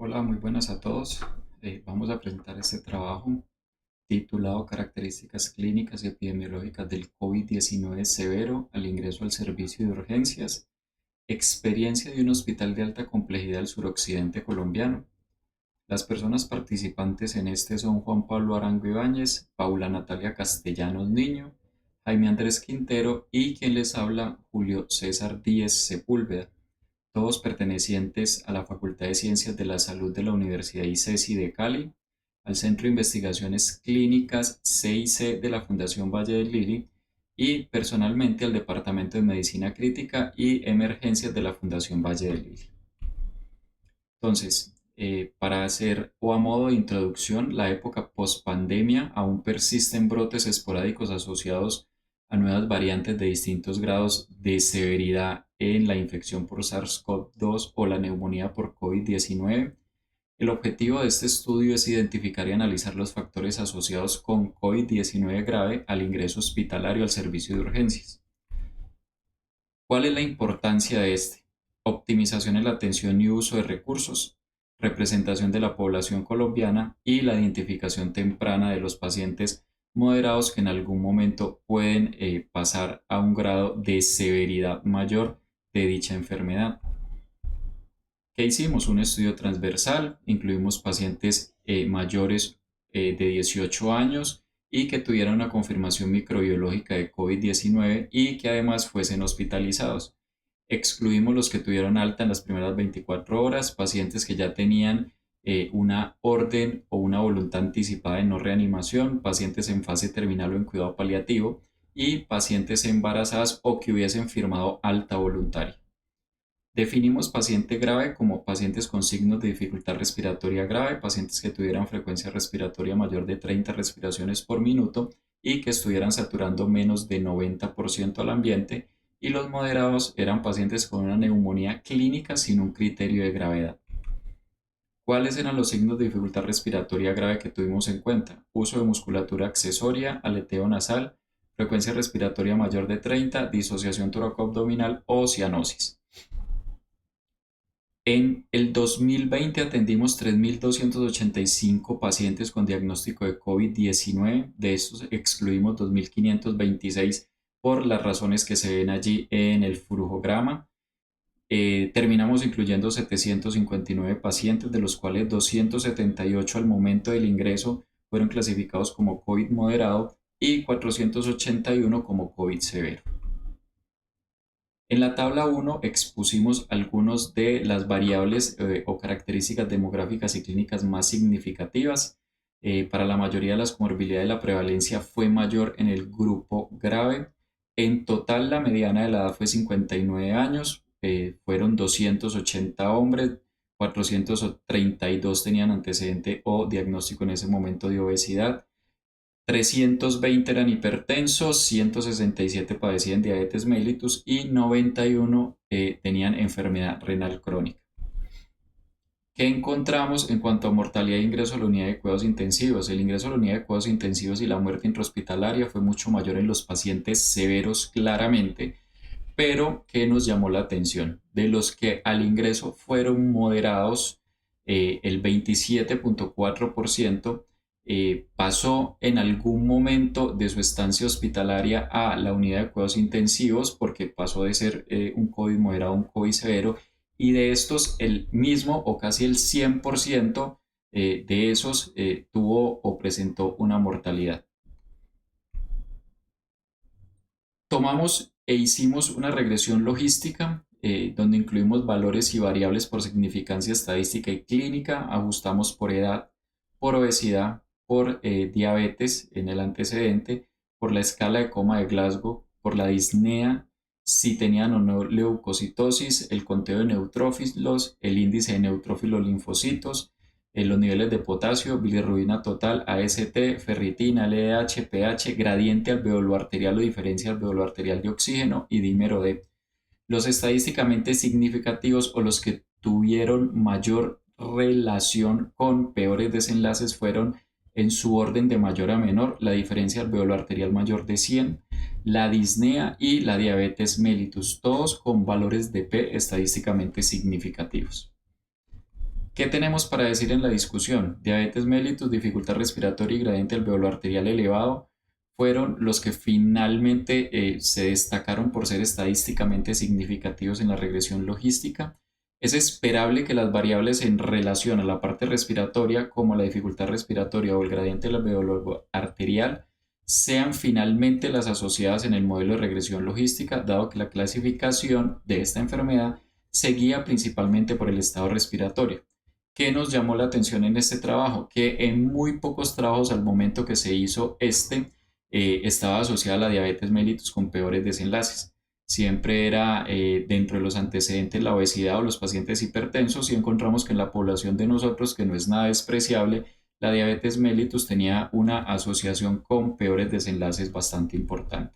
Hola, muy buenas a todos. Vamos a presentar este trabajo titulado Características clínicas y epidemiológicas del COVID-19 severo al ingreso al servicio de urgencias. Experiencia de un hospital de alta complejidad del suroccidente colombiano. Las personas participantes en este son Juan Pablo Arango Ibáñez, Paula Natalia Castellanos Niño, Jaime Andrés Quintero y quien les habla, Julio César Díez Sepúlveda, todos pertenecientes a la Facultad de Ciencias de la Salud de la Universidad ICESI de Cali, al Centro de Investigaciones Clínicas CIC de la Fundación Valle del Lili y personalmente al Departamento de Medicina Crítica y Emergencias de la Fundación Valle del Lili. Entonces, para hacer o a modo de introducción, la época post-pandemia aún persisten brotes esporádicos asociados a nuevas variantes de distintos grados de severidad en la infección por SARS-CoV-2 o la neumonía por COVID-19. El objetivo de este estudio es identificar y analizar los factores asociados con COVID-19 grave al ingreso hospitalario al servicio de urgencias. ¿Cuál es la importancia de este? Optimización en la atención y uso de recursos, representación de la población colombiana y la identificación temprana de los pacientes moderados que en algún momento pueden pasar a un grado de severidad mayor de dicha enfermedad. ¿Qué hicimos? Un estudio transversal, incluimos pacientes mayores de 18 años y que tuvieran una confirmación microbiológica de COVID-19 y que además fuesen hospitalizados. Excluimos los que tuvieron alta en las primeras 24 horas, pacientes que ya tenían una orden o una voluntad anticipada de no reanimación, pacientes en fase terminal o en cuidado paliativo y pacientes embarazadas o que hubiesen firmado alta voluntaria. Definimos paciente grave como pacientes con signos de dificultad respiratoria grave, pacientes que tuvieran frecuencia respiratoria mayor de 30 respiraciones por minuto y que estuvieran saturando menos de 90% al ambiente, y los moderados eran pacientes con una neumonía clínica sin un criterio de gravedad. ¿Cuáles eran los signos de dificultad respiratoria grave que tuvimos en cuenta? Uso de musculatura accesoria, aleteo nasal, frecuencia respiratoria mayor de 30, disociación toracoabdominal o cianosis. En el 2020 atendimos 3.285 pacientes con diagnóstico de COVID-19. De estos excluimos 2.526 por las razones que se ven allí en el flujograma. Terminamos incluyendo 759 pacientes, de los cuales 278 al momento del ingreso fueron clasificados como COVID moderado y 481 como COVID severo. En la tabla 1 expusimos algunas de las variables o características demográficas y clínicas más significativas. Para la mayoría de las comorbilidades la prevalencia fue mayor en el grupo grave. En total la mediana de la edad fue 59 años, fueron 280 hombres, 432 tenían antecedente o diagnóstico en ese momento de obesidad. 320 eran hipertensos, 167 padecían diabetes mellitus y 91 tenían enfermedad renal crónica. ¿Qué encontramos en cuanto a mortalidad e ingreso a la unidad de cuidados intensivos? El ingreso a la unidad de cuidados intensivos y la muerte intrahospitalaria fue mucho mayor en los pacientes severos claramente, pero ¿qué nos llamó la atención? De los que al ingreso fueron moderados, el 27.4% pasó en algún momento de su estancia hospitalaria a la unidad de cuidados intensivos porque pasó de ser un COVID moderado a un COVID severo, y de estos el mismo o casi el 100% de esos tuvo o presentó una mortalidad. Tomamos e hicimos una regresión logística donde incluimos valores y variables por significancia estadística y clínica, ajustamos por edad, por obesidad, por diabetes en el antecedente, por la escala de coma de Glasgow, por la disnea, si tenían o no leucocitosis, el conteo de neutrófilos, el índice de neutrófilos linfocitos, los niveles de potasio, bilirrubina total, AST, ferritina, LDH, pH, gradiente alveolo arterial o diferencia alveolo arterial de oxígeno y dímero D. Los estadísticamente significativos o los que tuvieron mayor relación con peores desenlaces fueron en su orden de mayor a menor, la diferencia alveolo arterial mayor de 100, la disnea y la diabetes mellitus, todos con valores de P estadísticamente significativos. ¿Qué tenemos para decir en la discusión? Diabetes mellitus, dificultad respiratoria y gradiente alveolo arterial elevado fueron los que finalmente se destacaron por ser estadísticamente significativos en la regresión logística. Es esperable que las variables en relación a la parte respiratoria, como la dificultad respiratoria o el gradiente alveolo arterial, sean finalmente las asociadas en el modelo de regresión logística, dado que la clasificación de esta enfermedad se guía principalmente por el estado respiratorio. ¿Qué nos llamó la atención en este trabajo? Que en muy pocos trabajos al momento que se hizo estaba asociada la diabetes mellitus con peores desenlaces. Siempre era dentro de los antecedentes la obesidad o los pacientes hipertensos y encontramos que en la población de nosotros, que no es nada despreciable, la diabetes mellitus tenía una asociación con peores desenlaces bastante importante.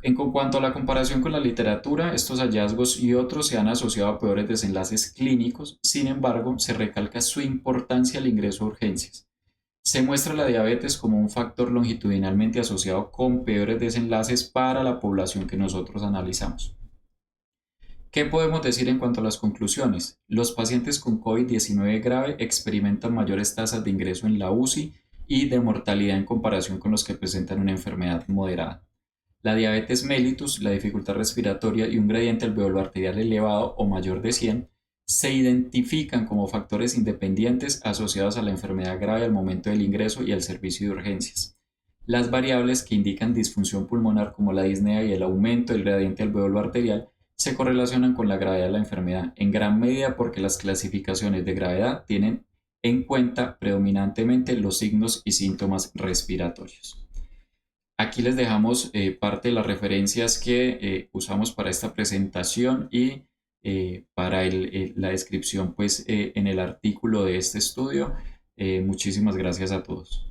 En cuanto a la comparación con la literatura, estos hallazgos y otros se han asociado a peores desenlaces clínicos, sin embargo, se recalca su importancia al ingreso a urgencias. Se muestra la diabetes como un factor longitudinalmente asociado con peores desenlaces para la población que nosotros analizamos. ¿Qué podemos decir en cuanto a las conclusiones? Los pacientes con COVID-19 grave experimentan mayores tasas de ingreso en la UCI y de mortalidad en comparación con los que presentan una enfermedad moderada. La diabetes mellitus, la dificultad respiratoria y un gradiente alveolo arterial elevado o mayor de 100 se identifican como factores independientes asociados a la enfermedad grave al momento del ingreso y al servicio de urgencias. Las variables que indican disfunción pulmonar como la disnea y el aumento del gradiente alveolo arterial se correlacionan con la gravedad de la enfermedad, en gran medida porque las clasificaciones de gravedad tienen en cuenta predominantemente los signos y síntomas respiratorios. Aquí les dejamos parte de las referencias que usamos para esta presentación y para la descripción pues, en el artículo de este estudio. Muchísimas gracias a todos.